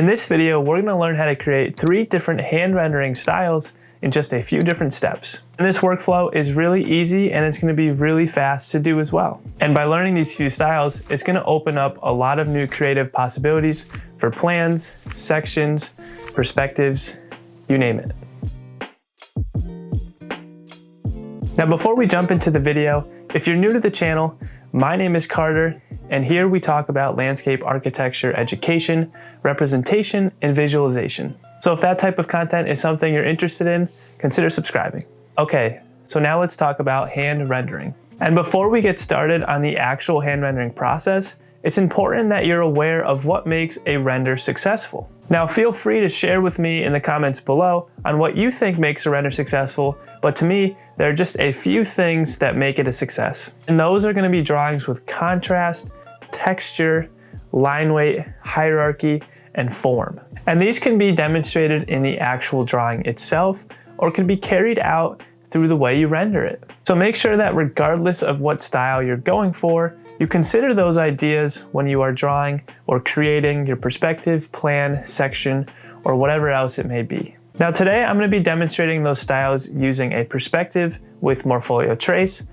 In this video, we're going to learn how to create 3 different hand rendering styles in just a few different steps. And this workflow is really easy and it's going to be really fast to do as well. And by learning these few styles, it's going to open up a lot of new creative possibilities for plans, sections, perspectives, you name it. Now, before we jump into the video, if you're new to the channel, my name is Carter, and here we talk about landscape architecture education, representation, and visualization. So if that type of content is something you're interested in, consider subscribing. Okay, so now let's talk about hand rendering. And before we get started on the actual hand rendering process, it's important that you're aware of what makes a render successful. Now, feel free to share with me in the comments below on what you think makes a render successful, but to me, there are just a few things that make it a success. And those are going to be drawings with contrast, texture, line weight, hierarchy, and form. And these can be demonstrated in the actual drawing itself, or can be carried out through the way you render it. So make sure that regardless of what style you're going for, you consider those ideas when you are drawing or creating your perspective, plan, section, or whatever else it may be. Now today, I'm going to be demonstrating those styles using a perspective with Morpholio trace,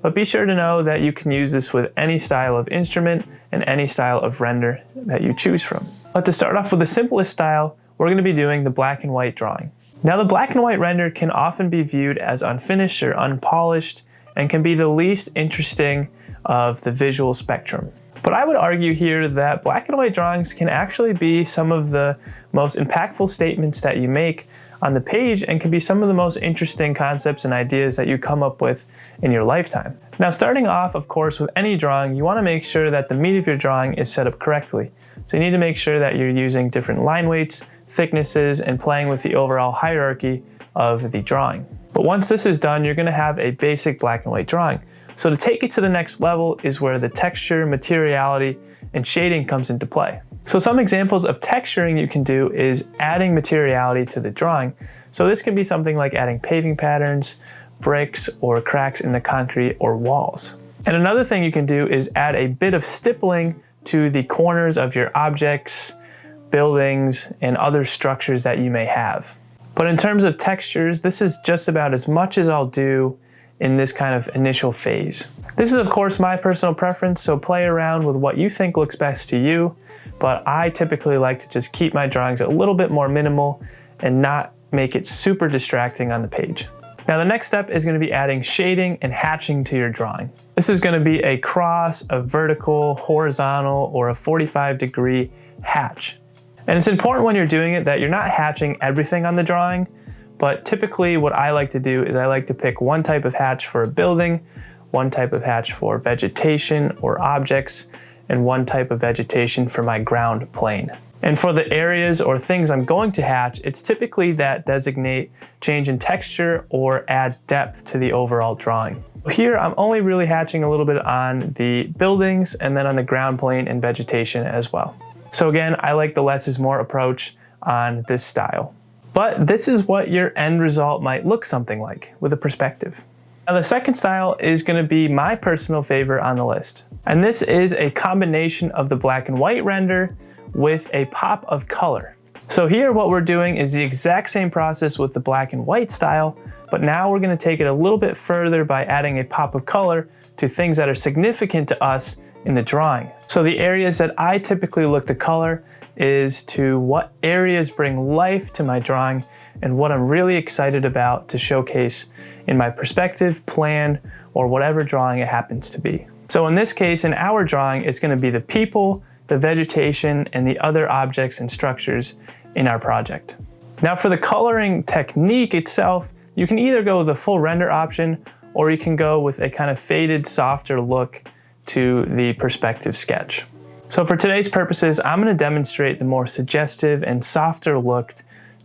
but be sure to know that you can use this with any style of instrument and any style of render that you choose from. But to start off with the simplest style, we're going to be doing the black and white drawing. Now, the black and white render can often be viewed as unfinished or unpolished and can be the least interesting of the visual spectrum. But I would argue here that black and white drawings can actually be some of the most impactful statements that you make on the page and can be some of the most interesting concepts and ideas that you come up with in your lifetime. Now, starting off, of course, with any drawing, you want to make sure that the meat of your drawing is set up correctly. So you need to make sure that you're using different line weights, thicknesses, and playing with the overall hierarchy of the drawing. But once this is done, you're going to have a basic black and white drawing. So to take it to the next level is where the texture, materiality, and shading comes into play. So some examples of texturing you can do is adding materiality to the drawing. So this can be something like adding paving patterns, bricks, or cracks in the concrete or walls. And another thing you can do is add a bit of stippling to the corners of your objects, buildings, and other structures that you may have. But in terms of textures, this is just about as much as I'll do in this kind of initial phase. This is of course my personal preference, so play around with what you think looks best to you, but I typically like to just keep my drawings a little bit more minimal and not make it super distracting on the page. Now the next step is going to be adding shading and hatching to your drawing. This is going to be a cross, a vertical, horizontal, or a 45-degree hatch. And it's important when you're doing it that you're not hatching everything on the drawing, but typically what I like to do is I like to pick one type of hatch for a building, one type of hatch for vegetation or objects, and one type of vegetation for my ground plane. And for the areas or things I'm going to hatch, it's typically that designate change in texture or add depth to the overall drawing. Here, I'm only really hatching a little bit on the buildings and then on the ground plane and vegetation as well. So again, I like the less is more approach on this style. But this is what your end result might look something like with a perspective. Now the second style is going to be my personal favorite on the list. And this is a combination of the black and white render with a pop of color. So here what we're doing is the exact same process with the black and white style, but now we're going to take it a little bit further by adding a pop of color to things that are significant to us in the drawing. So the areas that I typically look to color is to what areas bring life to my drawing and what I'm really excited about to showcase in my perspective, plan, or whatever drawing it happens to be. So in this case, in our drawing, it's going to be the people, the vegetation, and the other objects and structures in our project. Now for the coloring technique itself, you can either go with the full render option or you can go with a kind of faded, softer look to the perspective sketch. So for today's purposes, I'm going to demonstrate the more suggestive and softer look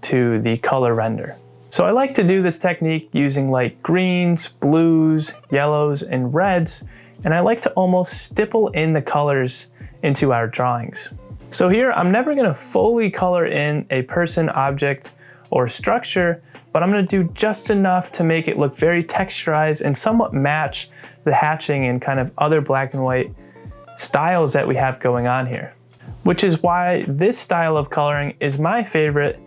to the color render. So I like to do this technique using light greens, blues, yellows, and reds, and I like to almost stipple in the colors into our drawings. So here, I'm never going to fully color in a person, object, or structure, but I'm going to do just enough to make it look very texturized and somewhat match the hatching and kind of other black and white styles that we have going on here. which is why this style of coloring is my favorite,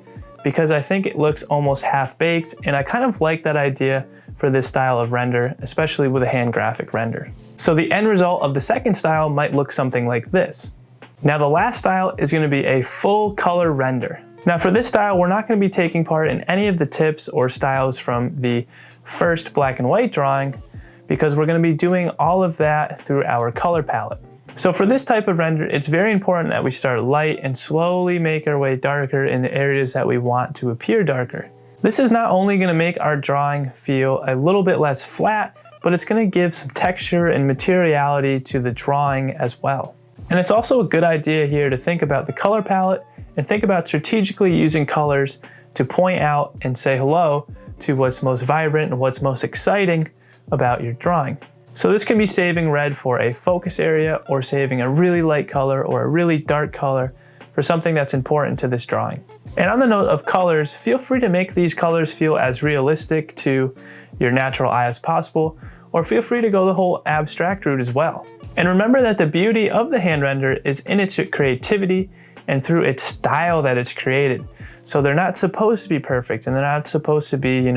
because I think it looks almost half-baked, and I kind of like that idea for this style of render, especially with a hand graphic render. So the end result of the second style might look something like this. Now the last style is going to be a full color render. Now for this style, we're not going to be taking part in any of the tips or styles from the first black and white drawing, because we're going to be doing all of that through our color palette. So for this type of render, it's very important that we start light and slowly make our way darker in the areas that we want to appear darker. This is not only going to make our drawing feel a little bit less flat, but it's going to give some texture and materiality to the drawing as well. And it's also a good idea here to think about the color palette and think about strategically using colors to point out and say hello to what's most vibrant and what's most exciting about your drawing. So this can be saving red for a focus area, or saving a really light color or a really dark color for something that's important to this drawing. And on the note of colors, feel free to make these colors feel as realistic to your natural eye as possible, or feel free to go the whole abstract route as well. And remember that the beauty of the hand render is in its creativity and through its style that it's created. So they're not supposed to be perfect, and they're not supposed to be,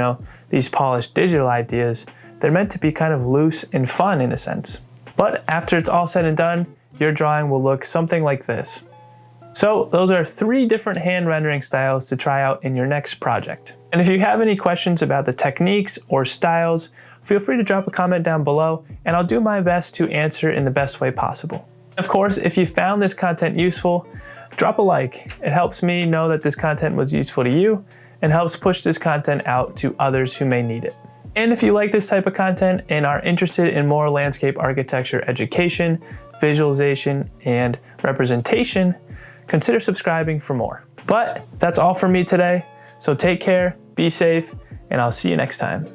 these polished digital ideas. They're meant to be kind of loose and fun in a sense. But after it's all said and done, your drawing will look something like this. So those are 3 different hand rendering styles to try out in your next project. And if you have any questions about the techniques or styles, feel free to drop a comment down below, and I'll do my best to answer in the best way possible. Of course, if you found this content useful, drop a like. It helps me know that this content was useful to you and helps push this content out to others who may need it. And if you like this type of content and are interested in more landscape architecture education, visualization, and representation, consider subscribing for more. But that's all for me today. So take care, be safe, and I'll see you next time.